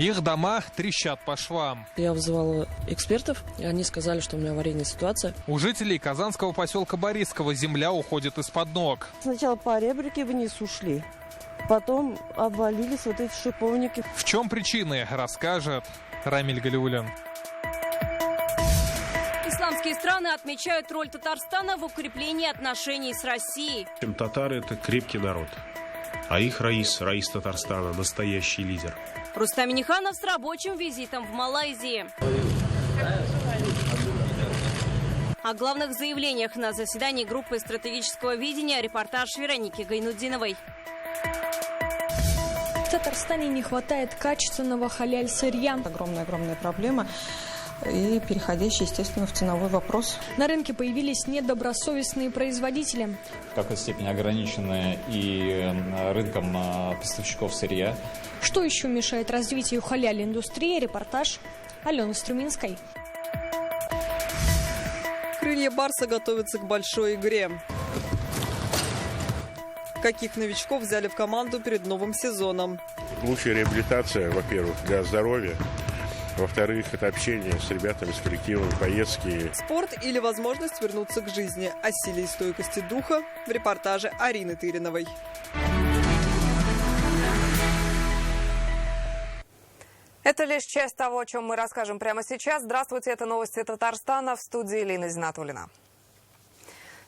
Их дома трещат по швам. Я вызывала экспертов, и они сказали, что у меня аварийная ситуация. У жителей казанского поселка Борисково земля уходит из-под ног. Сначала по ребрике вниз ушли, потом обвалились вот эти шиповники. В чем причины, расскажет Рамиль Галиуллин. Исламские страны отмечают роль Татарстана в укреплении отношений с Россией. Татары – это крепкий народ. А их раис Татарстана, настоящий лидер. Рустам Миниханов с рабочим визитом в Малайзии. О главных заявлениях на заседании группы стратегического видения репортаж Вероники Гайнуддиновой. В Татарстане не хватает качественного халяль-сырья. Огромная проблема. И переходящий, естественно, в ценовой вопрос. На рынке появились недобросовестные производители. В какой степени ограничены и рынком поставщиков сырья. Что еще мешает развитию халяль-индустрии? Репортаж Алены Струминской. Крылья Барса готовятся к большой игре. Каких новичков взяли в команду перед новым сезоном? Лучшая реабилитация, во-первых, для здоровья. Во-вторых, это общение с ребятами, с коллективом, поездки. Спорт или возможность вернуться к жизни. О силе и стойкости духа в репортаже Арины Тыриновой. Это лишь часть того, о чем мы расскажем прямо сейчас. Здравствуйте, это новости Татарстана, в студии Лина Зинатуллина.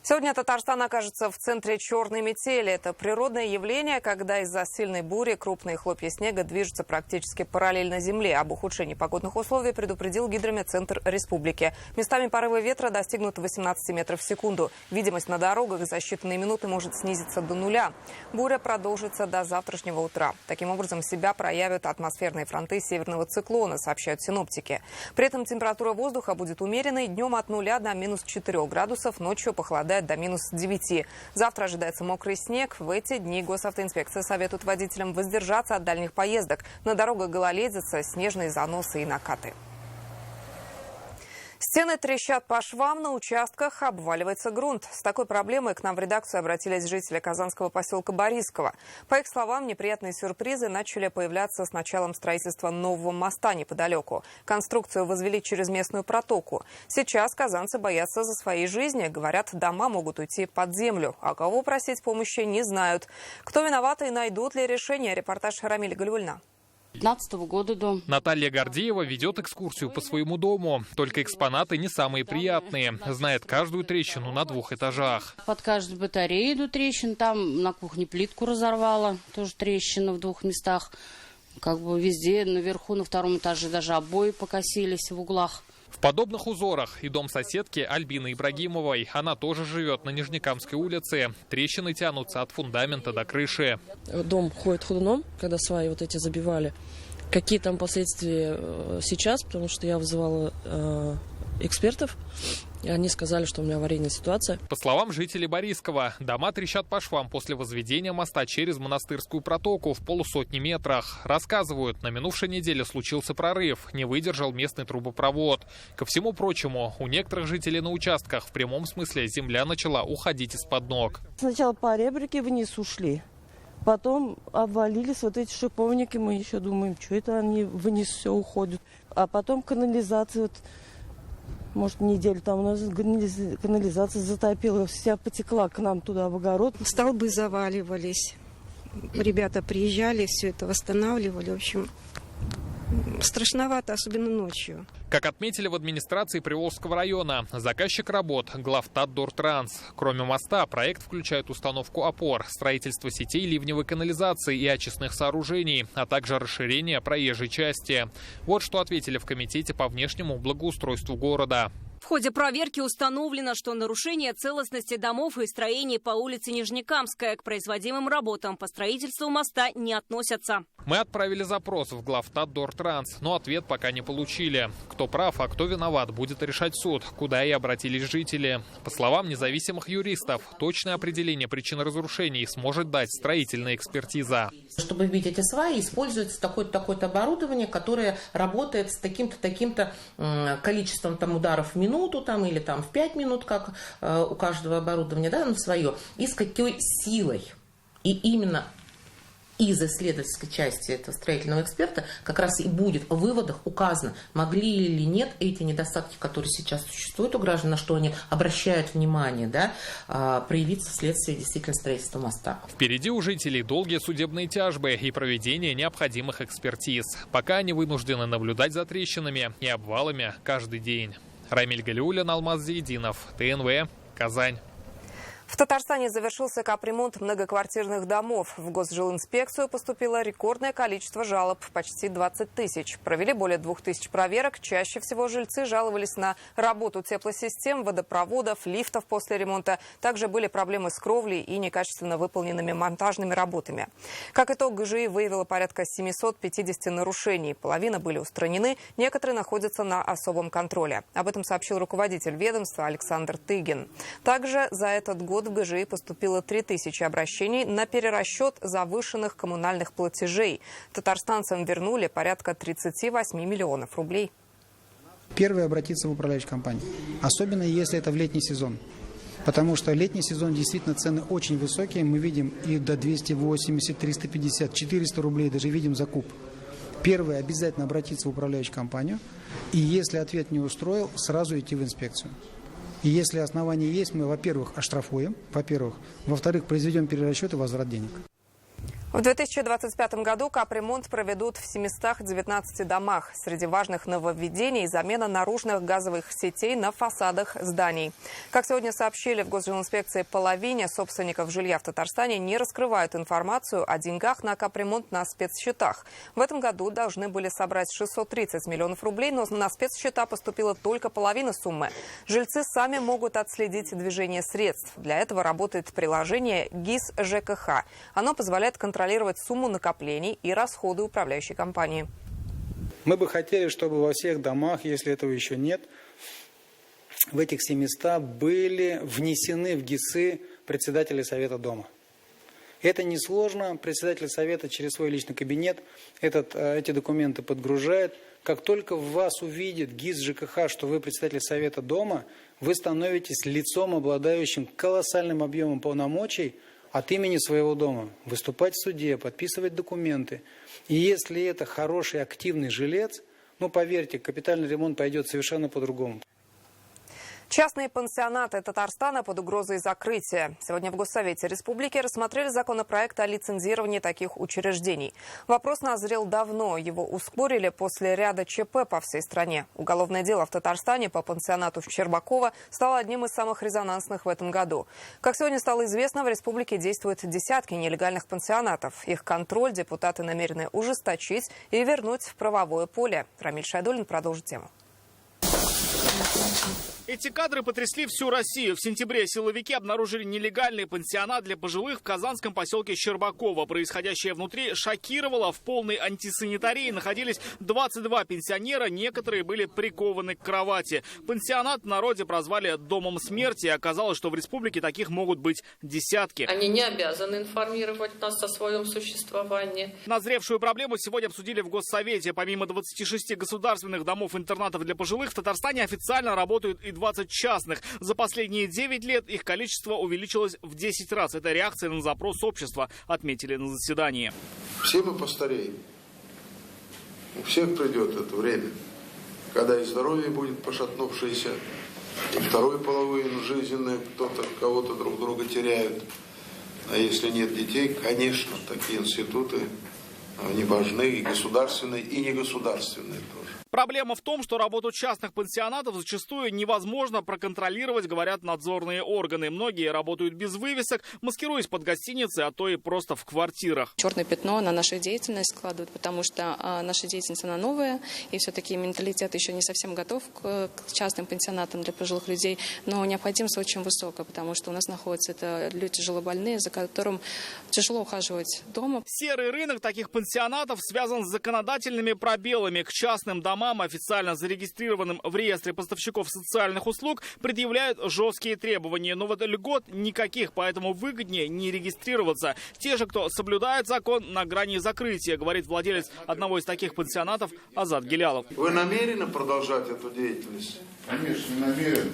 Сегодня Татарстан окажется в центре черной метели. Это природное явление, когда из-за сильной бури крупные хлопья снега движутся практически параллельно земле. Об ухудшении погодных условий предупредил гидрометцентр республики. Местами порывы ветра достигнут 18 метров в секунду. Видимость на дорогах за считанные минуты может снизиться до нуля. Буря продолжится до завтрашнего утра. Таким образом, себя проявят атмосферные фронты северного циклона, сообщают синоптики. При этом температура воздуха будет умеренной. Днем от 0 до минус 4 градусов, ночью похолодает до минус 9. Завтра ожидается мокрый снег. В эти дни госавтоинспекция советует водителям воздержаться от дальних поездок. На дорогах гололедица, снежные заносы и накаты. Стены трещат по швам, на участках обваливается грунт. С такой проблемой к нам в редакцию обратились жители казанского поселка Борисково. По их словам, неприятные сюрпризы начали появляться с началом строительства нового моста неподалеку. Конструкцию возвели через местную протоку. Сейчас казанцы боятся за свои жизни. Говорят, дома могут уйти под землю. А кого просить помощи, не знают. Кто виноват и найдут ли решение? Репортаж Рамиля Галиуллина. 15-го года дом. Наталья Гордеева ведет экскурсию по своему дому. Только экспонаты не самые приятные. Знает каждую трещину на 2 этажах. Под каждой батареей идут трещины. Там на кухне плитку разорвала. Тоже трещина в 2 местах. Как бы везде, наверху, на 2-м этаже даже обои покосились в углах. В подобных узорах и дом соседки Альбины Ибрагимовой. Она тоже живет на Нижнекамской улице. Трещины тянутся от фундамента до крыши. Дом ходит ходуном, когда сваи вот эти забивали. Какие там последствия сейчас, потому что я вызывала экспертов, и они сказали, что у меня аварийная ситуация. По словам жителей Борисково, дома трещат по швам после возведения моста через Монастырскую протоку в 150 метрах. Рассказывают, на минувшей неделе случился прорыв, не выдержал местный трубопровод. Ко всему прочему, у некоторых жителей на участках в прямом смысле земля начала уходить из-под ног. Сначала по ребрике вниз ушли, потом обвалились вот эти шиповники. Мы еще думаем, что это они вниз все уходят. А потом канализация, может, неделю там у нас канализация затопила, вся потекла к нам туда в огород. Столбы заваливались. Ребята приезжали, все это восстанавливали. В общем, страшновато, особенно ночью. Как отметили в администрации Приволжского района, заказчик работ – Главтатдортранс. Кроме моста, проект включает установку опор, строительство сетей ливневой канализации и очистных сооружений, а также расширение проезжей части. Вот что ответили в комитете по внешнему благоустройству города. В ходе проверки установлено, что нарушение целостности домов и строений по улице Нижнекамская к производимым работам по строительству моста не относятся. Мы отправили запрос в Главтатдортранс, но ответ пока не получили. Кто прав, а кто виноват, будет решать суд, куда и обратились жители. По словам независимых юристов, точное определение причин разрушений сможет дать строительная экспертиза. Чтобы вбить эти сваи, используется такое-то оборудование, которое работает с таким-то количеством ударов в минуту или в 5 минут, как у каждого оборудования, свое, и с какой силой. И именно из исследовательской части этого строительного эксперта как раз и будет в выводах указано, могли или нет эти недостатки, которые сейчас существуют у граждан, на что они обращают внимание, да, проявиться вследствие действительно строительства моста. Впереди у жителей долгие судебные тяжбы и проведение необходимых экспертиз. Пока они вынуждены наблюдать за трещинами и обвалами каждый день. Рамиль Галиуллин, Алмаз Зиединов, ТНВ, Казань. В Татарстане завершился капремонт многоквартирных домов. В Госжилинспекцию поступило рекордное количество жалоб – почти 20 тысяч. Провели более 2000 проверок. Чаще всего жильцы жаловались на работу теплосистем, водопроводов, лифтов после ремонта. Также были проблемы с кровлей и некачественно выполненными монтажными работами. Как итог, ГЖИ выявила порядка 750 нарушений. Половина были устранены, некоторые находятся на особом контроле. Об этом сообщил руководитель ведомства Александр Тыгин. Также за этот год в ГЖИ поступило 3000 обращений на перерасчет завышенных коммунальных платежей. Татарстанцам вернули порядка 38 миллионов рублей. Первое — обратиться в управляющую компанию, особенно если это в летний сезон. Потому что летний сезон действительно цены очень высокие. Мы видим и до 280, 350, 400 рублей даже видим закуп. Первое — обязательно обратиться в управляющую компанию. И если ответ не устроил, сразу идти в инспекцию. И если основания есть, мы, во-первых, оштрафуем, во-вторых, произведем перерасчет и возврат денег. В 2025 году капремонт проведут в 719 домах. Среди важных нововведений – замена наружных газовых сетей на фасадах зданий. Как сегодня сообщили в Госжилинспекции, половине собственников жилья в Татарстане не раскрывают информацию о деньгах на капремонт на спецсчетах. В этом году должны были собрать 630 миллионов рублей, но на спецсчета поступила только половина суммы. Жильцы сами могут отследить движение средств. Для этого работает приложение ГИС ЖКХ. Оно позволяет контролировать сумму накоплений и расходы управляющей компании. Мы бы хотели, чтобы во всех домах, если этого еще нет, в этих 700 были внесены в ГИСы председатели совета дома. Это несложно. Председатель совета через свой личный кабинет эти документы подгружает. Как только в вас увидит ГИС ЖКХ, что вы председатель совета дома, вы становитесь лицом, обладающим колоссальным объемом полномочий от имени своего дома, выступать в суде, подписывать документы. И если это хороший, активный жилец, поверьте, капитальный ремонт пойдет совершенно по-другому. Частные пансионаты Татарстана под угрозой закрытия. Сегодня в Госсовете Республики рассмотрели законопроект о лицензировании таких учреждений. Вопрос назрел давно. Его ускорили после ряда ЧП по всей стране. Уголовное дело в Татарстане по пансионату в Щербаково стало одним из самых резонансных в этом году. Как сегодня стало известно, в республике действуют десятки нелегальных пансионатов. Их контроль депутаты намерены ужесточить и вернуть в правовое поле. Рамиль Шайдуллин продолжит тему. Эти кадры потрясли всю Россию. В сентябре силовики обнаружили нелегальный пансионат для пожилых в казанском поселке Щербаково. Происходящее внутри шокировало. В полной антисанитарии находились 22 пенсионера. Некоторые были прикованы к кровати. Пансионат в народе прозвали «домом смерти». И оказалось, что в республике таких могут быть десятки. Они не обязаны информировать нас о своем существовании. Назревшую проблему сегодня обсудили в Госсовете. Помимо 26 государственных домов-интернатов для пожилых, в Татарстане официально работают и 20 частных. За последние 9 лет их количество увеличилось в 10 раз. Это реакция на запрос общества, отметили на заседании. Все мы постареем. У всех придет это время, когда и здоровье будет пошатнувшееся, и второй половину жизненной кого-то друг друга теряют. А если нет детей, конечно, такие институты, они важны, и государственные, и негосударственные тоже. Проблема в том, что работу частных пансионатов зачастую невозможно проконтролировать, говорят надзорные органы. Многие работают без вывесок, маскируясь под гостиницы, а то и просто в квартирах. Черное пятно на нашу деятельность складывают, потому что наша деятельность, она новая, и все-таки менталитет еще не совсем готов к частным пансионатам для пожилых людей, но необходимость очень высокая, потому что у нас находятся это люди тяжелобольные, за которым тяжело ухаживать дома. Серый рынок таких пансионатов связан с законодательными пробелами. К частным домам домам, официально зарегистрированным в реестре поставщиков социальных услуг, предъявляют жесткие требования. Но вот льгот никаких, поэтому выгоднее не регистрироваться. Те же, кто соблюдает закон, на грани закрытия, говорит владелец одного из таких пансионатов Азат Гелялов. Вы намерены продолжать эту деятельность? Конечно, намерен.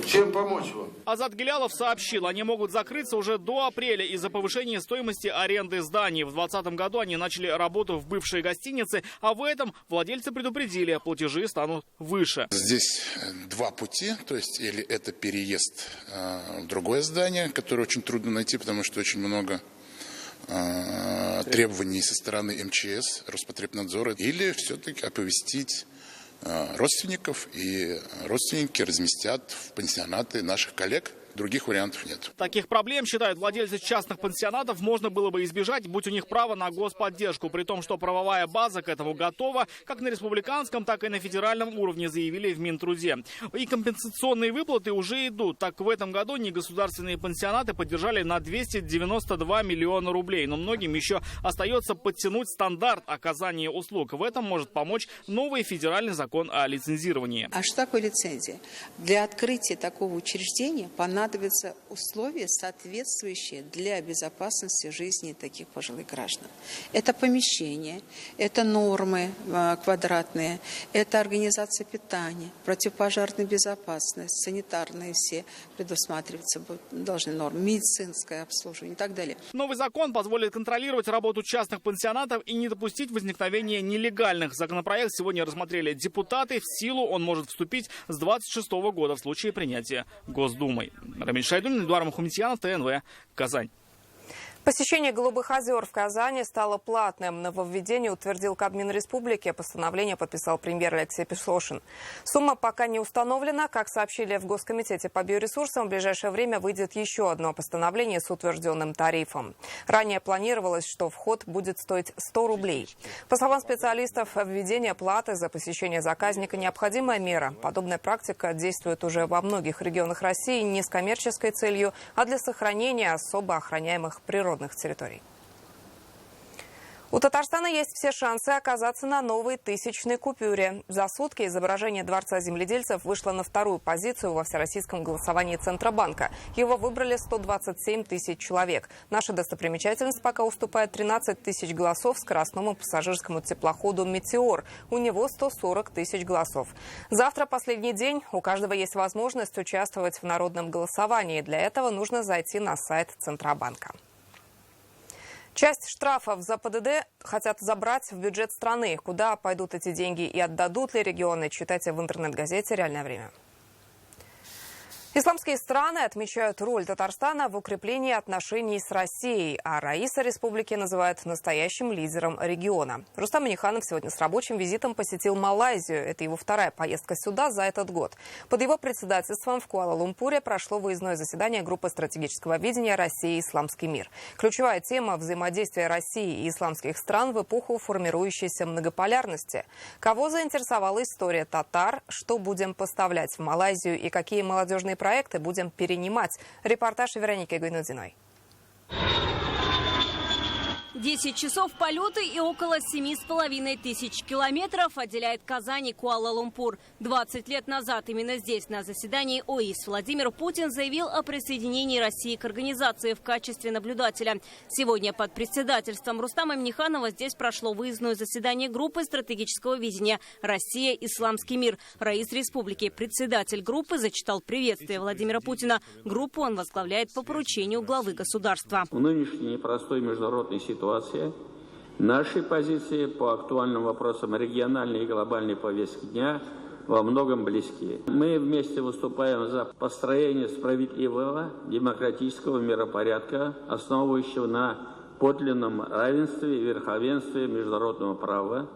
Чем помочь вам? Азат Гелялов сообщил, они могут закрыться уже до апреля из-за повышения стоимости аренды зданий. В 2020 году они начали работу в бывшей гостинице, а в этом владельцы предупредили, платежи станут выше. Здесь два пути, то есть или это переезд в другое здание, которое очень трудно найти, потому что очень много требований со стороны МЧС, Роспотребнадзора, или все-таки оповестить родственников, и родственники разместят в пансионаты наших коллег. Других вариантов нет. Таких проблем, считают владельцы частных пансионатов, можно было бы избежать, будь у них право на господдержку, при том, что правовая база к этому готова, как на республиканском, так и на федеральном уровне, заявили в Минтруде. И компенсационные выплаты уже идут. Так, в этом году негосударственные пансионаты поддержали на 292 миллиона рублей. Но многим еще остается подтянуть стандарт оказания услуг. В этом может помочь новый федеральный закон о лицензировании. А что такое лицензия? Для открытия такого учреждения понадобятся условия, соответствующие для безопасности жизни таких пожилых граждан. Это помещение, это нормы квадратные, это организация питания, противопожарная безопасность, санитарные все предусматриваться должны нормы, медицинское обслуживание и так далее. Новый закон позволит контролировать работу частных пансионатов и не допустить возникновения нелегальных. Законопроект сегодня рассмотрели депутаты. В силу он может вступить с 2026 года в случае принятия Госдумой. Рамиль Шайдуллин, Эдуард Мухаметьянов, ТНВ, Казань. Посещение Голубых озер в Казани стало платным. Нововведение утвердил Кабмин Республики. Постановление подписал премьер Алексей Песошин. Сумма пока не установлена. Как сообщили в Госкомитете по биоресурсам, в ближайшее время выйдет еще одно постановление с утвержденным тарифом. Ранее планировалось, что вход будет стоить 100 рублей. По словам специалистов, введение платы за посещение заказника – необходимая мера. Подобная практика действует уже во многих регионах России не с коммерческой целью, а для сохранения особо охраняемых природных территорий. У Татарстана есть все шансы оказаться на новой 1000-й купюре. За сутки изображение Дворца земледельцев вышло на вторую позицию во всероссийском голосовании Центробанка. Его выбрали 127 тысяч человек. Наша достопримечательность пока уступает 13 тысяч голосов скоростному пассажирскому теплоходу «Метеор». У него 140 тысяч голосов. Завтра последний день. У каждого есть возможность участвовать в народном голосовании. Для этого нужно зайти на сайт Центробанка. Часть штрафов за ПДД хотят забрать в бюджет страны. Куда пойдут эти деньги и отдадут ли регионы, читайте в интернет-газете «Реальное время». Исламские страны отмечают роль Татарстана в укреплении отношений с Россией, а Раиса республики называют настоящим лидером региона. Рустам Минниханов сегодня с рабочим визитом посетил Малайзию. Это его вторая поездка сюда за этот год. Под его председательством в Куала-Лумпуре прошло выездное заседание группы стратегического видения «Россия и исламский мир». Ключевая тема – взаимодействия России и исламских стран в эпоху формирующейся многополярности. Кого заинтересовала история татар, что будем поставлять в Малайзию и какие молодежные проекты будем перенимать. Репортаж Вероники Гайнудиной. 10 часов полета и около 7,5 тысяч километров отделяет Казань и Куала-Лумпур. 20 лет назад именно здесь, на заседании ОИС, Владимир Путин заявил о присоединении России к организации в качестве наблюдателя. Сегодня под председательством Рустама Минниханова здесь прошло выездное заседание группы стратегического видения «Россия. Исламский мир». Раис республики, председатель группы, зачитал приветствие Владимира Путина. Группу он возглавляет по поручению главы государства. В нынешней непростой международной ситуации наши позиции по актуальным вопросам региональной и глобальной повестки дня во многом близки. Мы вместе выступаем за построение справедливого демократического миропорядка, основывающего на подлинном равенстве и верховенстве международного права,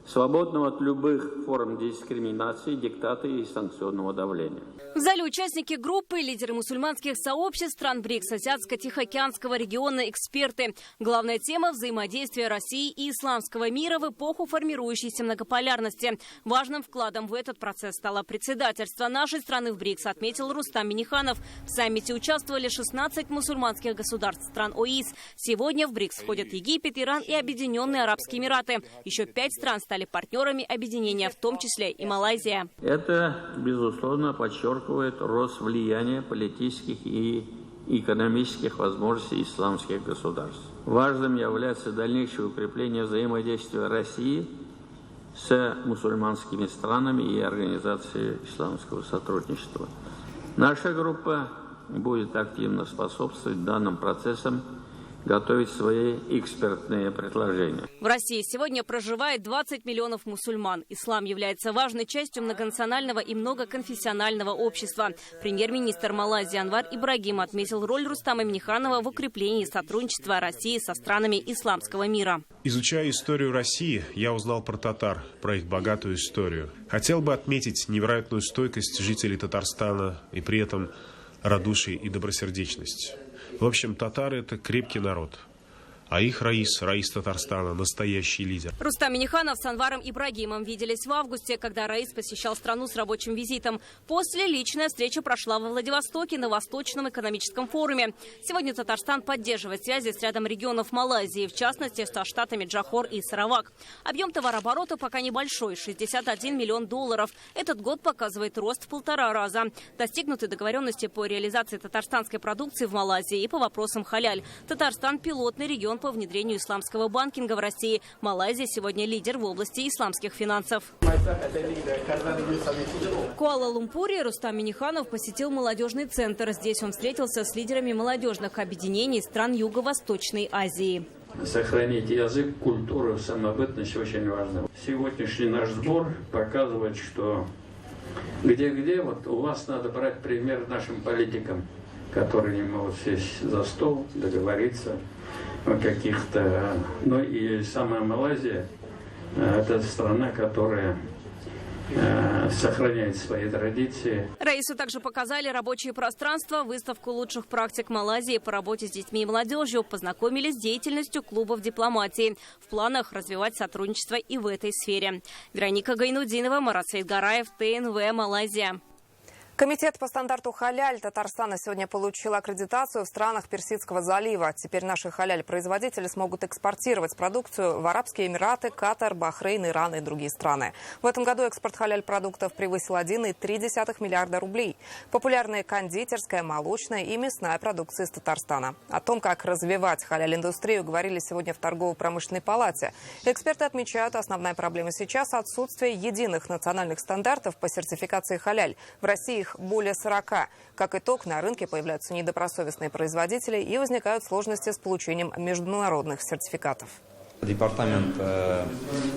свободного от любых форм дискриминации, диктата и санкционного давления. В зале участники группы, лидеры мусульманских сообществ стран БРИКС, Азиатско-Тихоокеанского региона, эксперты. Главная тема – взаимодействие России и исламского мира в эпоху формирующейся многополярности. Важным вкладом в этот процесс стало председательство нашей страны в БРИКС, отметил Рустам Минниханов. В саммите участвовали 16 мусульманских государств стран ОИС. Сегодня в БРИКС входят Египет, Иран и Объединенные Арабские Эмираты. Еще 5 стран стали стали партнерами объединения, в том числе и Малайзия. Это, безусловно, подчеркивает рост влияния политических и экономических возможностей исламских государств. Важным является дальнейшее укрепление взаимодействия России с мусульманскими странами и организацией исламского сотрудничества. Наша группа будет активно способствовать данным процессам, готовить свои экспертные предложения. В России сегодня проживает 20 миллионов мусульман. Ислам является важной частью многонационального и многоконфессионального общества. Премьер-министр Малайзии Анвар Ибрагим отметил роль Рустама Минниханова в укреплении сотрудничества России со странами исламского мира. Изучая историю России, я узнал про татар, про их богатую историю. Хотел бы отметить невероятную стойкость жителей Татарстана и при этом радушие и добросердечность. В общем, татары – это крепкий народ. А их Раис Татарстана, настоящий лидер. Рустам Минниханов с Анваром Ибрагимом виделись в августе, когда Раис посещал страну с рабочим визитом. После личная встреча прошла во Владивостоке на Восточном экономическом форуме. Сегодня Татарстан поддерживает связи с рядом регионов Малайзии, в частности, со штатами Джохор и Саравак. Объем товарооборота пока небольшой – $61 миллион. Этот год показывает рост в 1,5 раза. Достигнуты договоренности по реализации татарстанской продукции в Малайзии и по вопросам халяль. Татарстан – пилотный регион по внедрению исламского банкинга в России. Малайзия сегодня лидер в области исламских финансов. В Куала-Лумпуре Рустам Минниханов посетил молодежный центр. Здесь он встретился с лидерами молодежных объединений стран Юго-Восточной Азии. Сохранить язык, культуру, самобытность очень важно. Сегодняшний наш сбор показывает, что где-где вот у вас надо брать пример нашим политикам, которые не могут сесть за стол, договориться о каких-то... Ну и сама Малайзия – это страна, которая сохраняет свои традиции. Раису также показали рабочие пространства, выставку лучших практик Малайзии по работе с детьми и молодежью, познакомились с деятельностью клубов дипломатии. В планах развивать сотрудничество и в этой сфере. Вероника Гайнудинова, Марат Саидгараев, ТНВ, Малайзия. Комитет по стандарту халяль Татарстана сегодня получил аккредитацию в странах Персидского залива. Теперь наши халяль-производители смогут экспортировать продукцию в Арабские Эмираты, Катар, Бахрейн, Иран и другие страны. В этом году экспорт халяль-продуктов превысил 1,3 миллиарда рублей. Популярные кондитерская, молочная и мясная продукция из Татарстана. О том, как развивать халяль-индустрию, говорили сегодня в торгово-промышленной палате. Эксперты отмечают, основная проблема сейчас – отсутствие единых национальных стандартов по сертификации халяль. В России их более 40. Как итог, на рынке появляются недобросовестные производители и возникают сложности с получением международных сертификатов. Департамент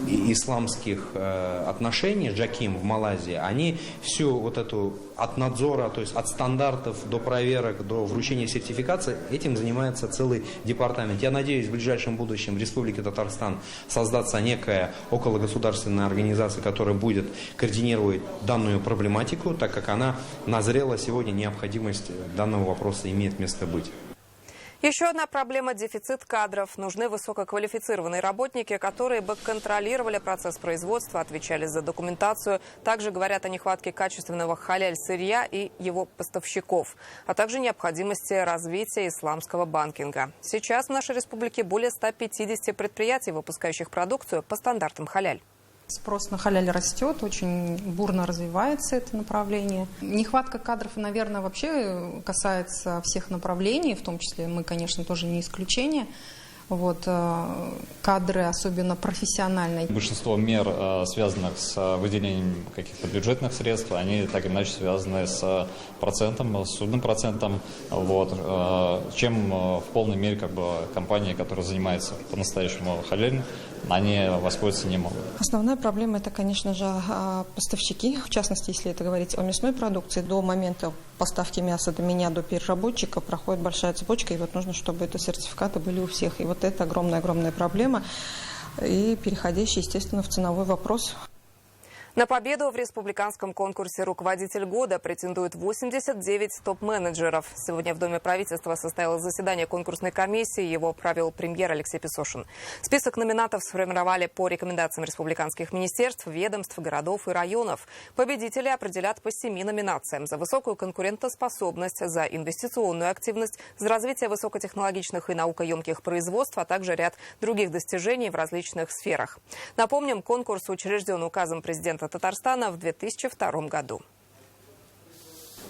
исламских отношений, Джаким в Малайзии, они всю вот эту от надзора, то есть от стандартов до проверок, до вручения сертификации, этим занимается целый департамент. Я надеюсь, в ближайшем будущем в Республике Татарстан создаться некая окологосударственная организация, которая будет координировать данную проблематику, так как она назрела сегодня, необходимость данного вопроса имеет место быть. Еще одна проблема – дефицит кадров. Нужны высококвалифицированные работники, которые бы контролировали процесс производства, отвечали за документацию. Также говорят о нехватке качественного халяль-сырья и его поставщиков, а также необходимости развития исламского банкинга. Сейчас в нашей республике более 150 предприятий, выпускающих продукцию по стандартам халяль. Спрос на халяль растет, очень бурно развивается это направление. Нехватка кадров, наверное, вообще касается всех направлений, в том числе мы, конечно, тоже не исключение. Вот, кадры, особенно профессиональные. Большинство мер, связанных с выделением каких-то бюджетных средств, они так или иначе связаны с процентом, с судным процентом, вот, чем в полной мере компании, которые занимаются по-настоящему халяльным, они воспользоваться не могут. Основная проблема – это, конечно же, поставщики. В частности, если это говорить о мясной продукции, до момента поставки мяса до меня, до переработчика проходит большая цепочка, и вот нужно, чтобы эти сертификаты были у всех. И вот это огромная проблема, и переходящая, естественно, в ценовой вопрос. На победу в республиканском конкурсе «Руководитель года» претендуют 89 топ-менеджеров. Сегодня в Доме правительства состоялось заседание конкурсной комиссии. Его провел премьер Алексей Песошин. Список номинантов сформировали по рекомендациям республиканских министерств, ведомств, городов и районов. Победители определят по 7 номинациям: за высокую конкурентоспособность, за инвестиционную активность, за развитие высокотехнологичных и наукоемких производств, а также ряд других достижений в различных сферах. Напомним, конкурс учрежден указом президента Татарстана в 2002 году.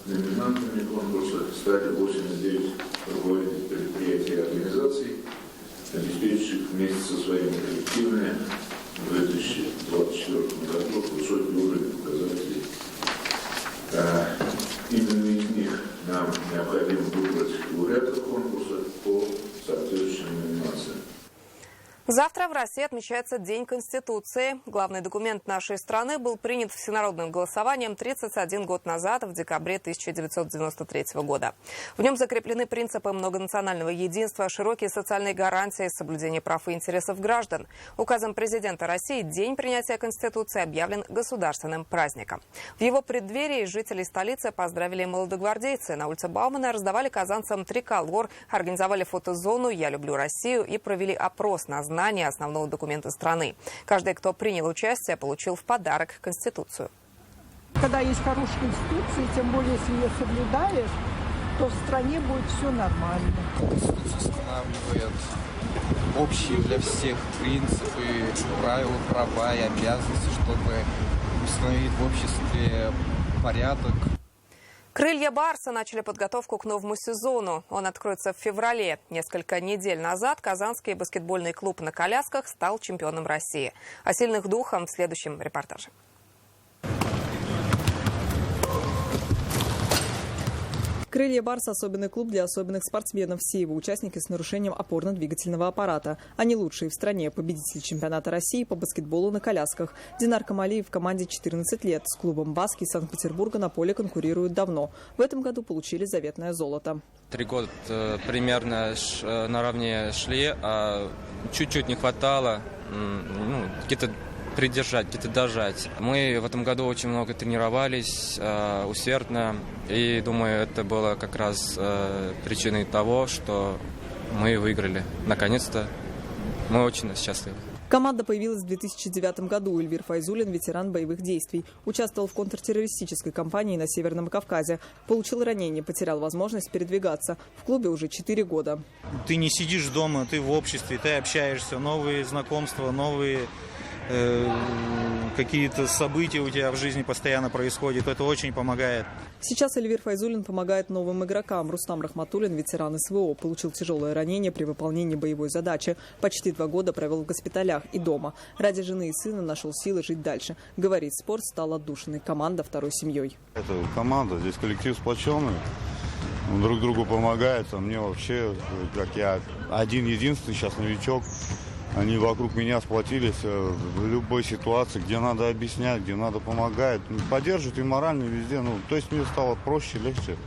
Номинантами конкурса стали 89 руководителей предприятий и организаций, обеспечивших вместе со своими коллективами в 2024 году высокий уровень показателей. Именно из них нам необходимо выбрать лауреатов конкурса по соответствующим номинациям. Завтра в России отмечается День Конституции. Главный документ нашей страны был принят всенародным голосованием 31 год назад, в декабре 1993 года. В нем закреплены принципы многонационального единства, широкие социальные гарантии, соблюдение прав и интересов граждан. Указом президента России день принятия Конституции объявлен государственным праздником. В его преддверии жители столицы поздравили молодогвардейцы. На улице Баумана раздавали казанцам триколор, организовали фотозону «Я люблю Россию» и провели опрос на знание основного документа страны. Каждый, кто принял участие, получил в подарок Конституцию. Когда есть хорошая Конституция, тем более, если ее соблюдаешь, то в стране будет все нормально. Конституция устанавливает общие для всех принципы, правила, права и обязанности, чтобы установить в обществе порядок. Крылья Барса начали подготовку к новому сезону. Он откроется в феврале. Несколько недель назад казанский баскетбольный клуб на колясках стал чемпионом России. О сильных духом в следующем репортаже. «Крылья Барса» – особенный клуб для особенных спортсменов. Все его участники с нарушением опорно-двигательного аппарата. Они лучшие в стране. Победитель чемпионата России по баскетболу на колясках. Динар Камалиев в команде 14 лет. С клубом «Баски» из Санкт-Петербурга на поле конкурируют давно. В этом году получили заветное золото. 3 года примерно наравне шли, а чуть-чуть не хватало. Какие-то придержать, где-то дожать. Мы в этом году очень много тренировались, усердно, и думаю, это было как раз причиной того, что мы выиграли. Наконец-то мы очень счастливы. Команда появилась в 2009 году. Эльвир Файзулин – ветеран боевых действий. Участвовал в контртеррористической кампании на Северном Кавказе. Получил ранение, потерял возможность передвигаться. В клубе уже 4 года. Ты не сидишь дома, ты в обществе, ты общаешься, новые знакомства, новые какие-то события у тебя в жизни постоянно происходят. Это очень помогает. Сейчас Эльвир Файзулин помогает новым игрокам. Рустам Рахматуллин, ветеран СВО, получил тяжелое ранение при выполнении боевой задачи. Почти 2 года провел в госпиталях и дома. Ради жены и сына нашел силы жить дальше. Говорит, спорт стал отдушиной. Команда второй семьей. Это команда, здесь коллектив сплоченный. Друг другу помогает. А мне вообще, как я один-единственный сейчас новичок, они вокруг меня сплотились в любой ситуации, где надо объяснять, где надо помогать. Поддерживают и морально, и везде. То есть мне стало проще, легче.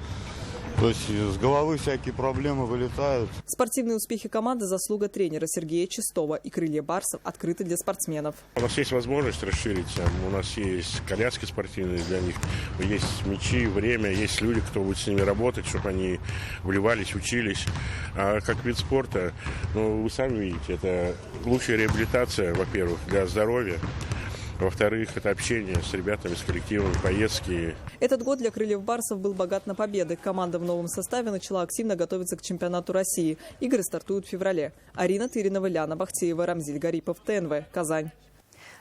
То есть с головы всякие проблемы вылетают. Спортивные успехи команды – заслуга тренера Сергея Чистова. И «Крылья Барсов» открыты для спортсменов. У нас есть возможность расширить. У нас есть коляски спортивные для них. Есть мячи, время, есть люди, кто будет с ними работать, чтобы они вливались, учились. А как вид спорта, вы сами видите, это лучшая реабилитация, во-первых, для здоровья. Во-вторых, это общение с ребятами, с коллективом, поездки. Этот год для «Крыльев Барсов» был богат на победы. Команда в новом составе начала активно готовиться к чемпионату России. Игры стартуют в феврале. Арина Тыринова, Ляна Бахтеева, Рамзиль Гарипов, ТНВ, Казань.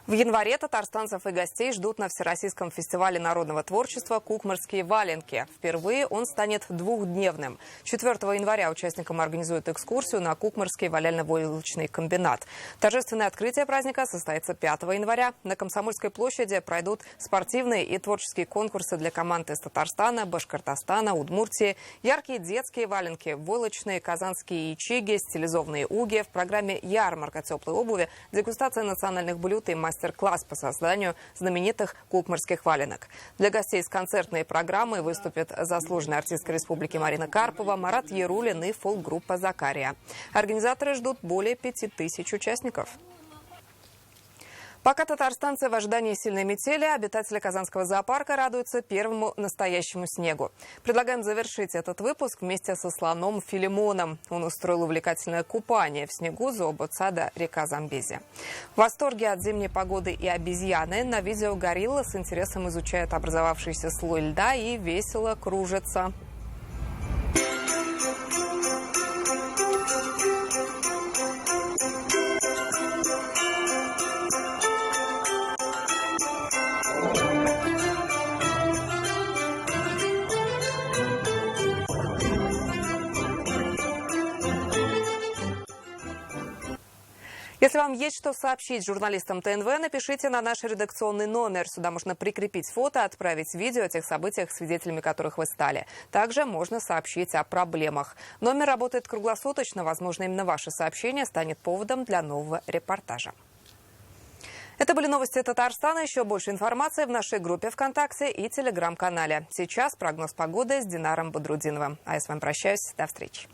В январе татарстанцев и гостей ждут на Всероссийском фестивале народного творчества «Кукмарские валенки». Впервые он станет 2-дневным. 4 января участникам организуют экскурсию на Кукмарский валяльно-войлочный комбинат. Торжественное открытие праздника состоится 5 января. На Комсомольской площади пройдут спортивные и творческие конкурсы для команд из Татарстана, Башкортостана, Удмуртии, яркие детские валенки, войлочные казанские ячиги, стилизованные уги. В программе «Ярмарка теплой обуви», дегустация национальных блюд и мастер-класс по созданию знаменитых кукмарских валенок. Для гостей с концертной программой выступят заслуженная артистка республики Марина Карпова, Марат Ярулин и фолк-группа «Закария». Организаторы ждут более 5000 участников. Пока татарстанцы в ожидании сильной метели, обитатели Казанского зоопарка радуются первому настоящему снегу. Предлагаем завершить этот выпуск вместе со слоном Филимоном. Он устроил увлекательное купание в снегу зооботсада река Замбези. В восторге от зимней погоды и обезьяны на видео горилла с интересом изучает образовавшийся слой льда и весело кружится. Если вам есть что сообщить журналистам ТНВ, напишите на наш редакционный номер. Сюда можно прикрепить фото, отправить видео о тех событиях, свидетелями которых вы стали. Также можно сообщить о проблемах. Номер работает круглосуточно. Возможно, именно ваше сообщение станет поводом для нового репортажа. Это были новости Татарстана. Еще больше информации в нашей группе ВКонтакте и Телеграм-канале. Сейчас прогноз погоды с Динаром Бодрудиновым. А я с вами прощаюсь. До встречи.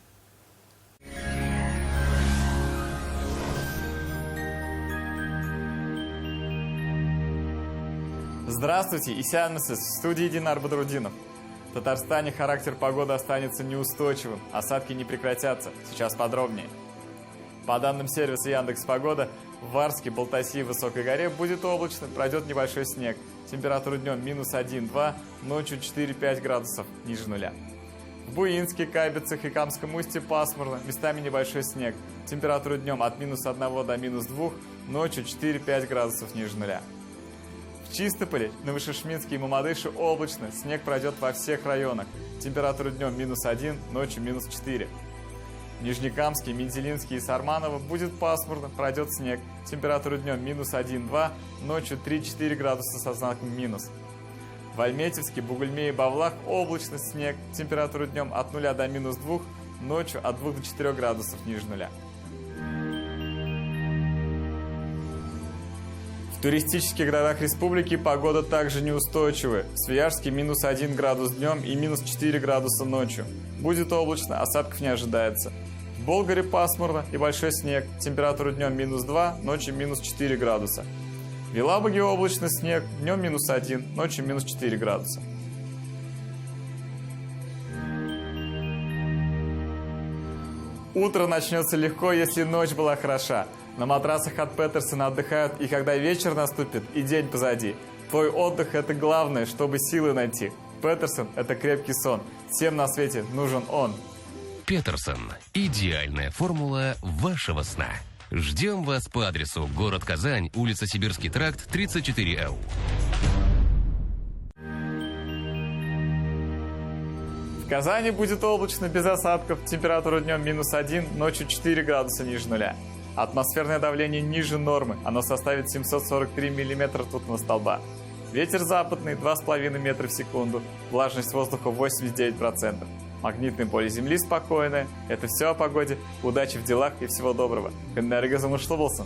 Здравствуйте, Исянмысыз, в студии Динар Бодрудинов. В Татарстане характер погоды останется неустойчивым, осадки не прекратятся. Сейчас подробнее. По данным сервиса Яндекс.Погода, в Варске, Балтаси и Высокой горе будет облачно, пройдет небольшой снег. Температура днем -1-2, ночью 4-5 градусов ниже нуля. В Буинске, Кайбицах и Камском устье пасмурно, местами небольшой снег. Температура днем от -1 до -2, ночью 4-5 градусов ниже нуля. В Чистополе, Новошишминске и Мамадыше облачно, снег пройдет во всех районах. Температура днем -1, ночью -4. В Нижнекамске, Мензелинске и Сарманово будет пасмурно, пройдет снег. Температура днем -1-2, ночью 3-4 градуса со знаком минус. В Альметьевске, Бугульме и Бавлах облачно, снег. Температура днем от 0 до -2, ночью от 2 до 4 градусов ниже нуля. В туристических городах республики погода также неустойчивая. В Свияжске -1 градус днем и -4 градуса ночью. Будет облачно, осадков не ожидается. В Болгаре пасмурно и большой снег. Температура днем -2, ночью -4 градуса. В Елабуге облачно, снег, днем -1, ночью -4 градуса. Утро начнется легко, если ночь была хороша. На матрасах от Петерсона отдыхают, и когда вечер наступит, и день позади. Твой отдых – это главное, чтобы силы найти. Петерсон – это крепкий сон. Всем на свете нужен он. Петерсон – идеальная формула вашего сна. Ждем вас по адресу: город Казань, улица Сибирский тракт, 34Л. В Казани будет облачно, без осадков. Температура днем -1, ночью 4 градуса ниже нуля. Атмосферное давление ниже нормы. Оно составит 743 мм ртутного столба. Ветер западный 2,5 метра в секунду. Влажность воздуха 89%. Магнитное поле Земли спокойное. Это все о погоде. Удачи в делах и всего доброго. Энергозамышловался.